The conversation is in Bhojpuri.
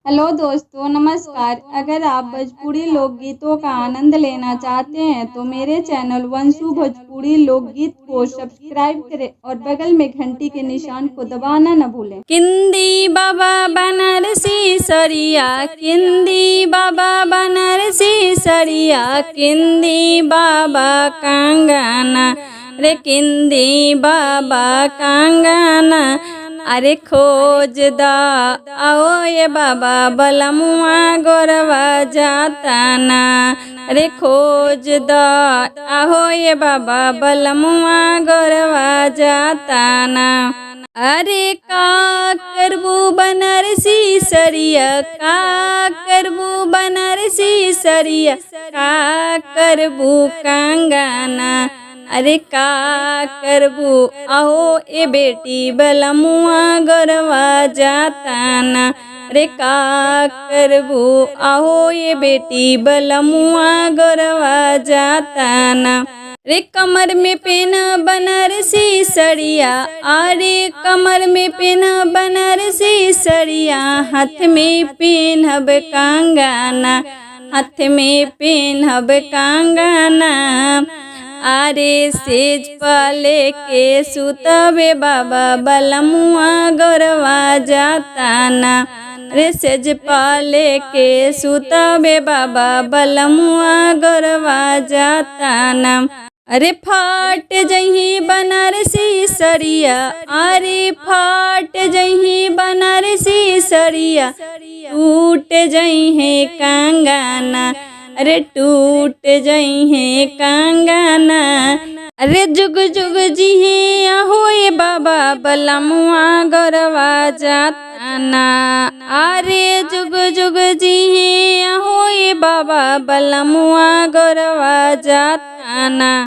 हेलो दोस्तों, नमस्कार। अगर आप भोजपुरी लोकगीतों का आनंद लेना चाहते हैं तो मेरे चैनल वंशु भोजपुरी लोकगीत को सब्सक्राइब करें और बगल में घंटी के निशान को दबाना न भूलें। किंदी बाबा बनारसी सरिया, किंदी बाबा बनारसी सरिया, किंदी बाबा कंगना रे, किंदी बाबा कंगना अरे खोज दा आओ ये बाबा बलमुआ गोरवा जाताना रे, खोज दा आओ ये बाबा बलमुआ गोरवा जाताना। अरे का करबू बनारसी सरिया, का करबू बनारसी सरिया, का करबू कंगना अरे का करबू आहो ए बेटी बलमुआ गोरवा जाताना रे, का करबू आहो ये बेटी बलमुआ गोरवा जाताना रे। कमर में पेना बनारसी सरिया, अरे कमर में पेना बनारसी सरिया, हाथ में पेनहब कंगना, हाथ में पेनहब कंगना अरे सेज पाले के सुतबे बाबा बलमुआ गोरवा जाताना रे, सेज पाले के सुतबे बाबा बलमुआ गोरवा जाताना। अरे फाट जही बनारसी सरिया, अरे फाट जही बनारसी सरिया, टूट जही है कंगना अरे टूट जई है कंगना। अरे जुग जुग जी है आहो ये बाबा बलमुआ गोरवा जाताना, अरे जुग जुग जी है आहो ये बाबा बलमुआ गोरवा जाताना।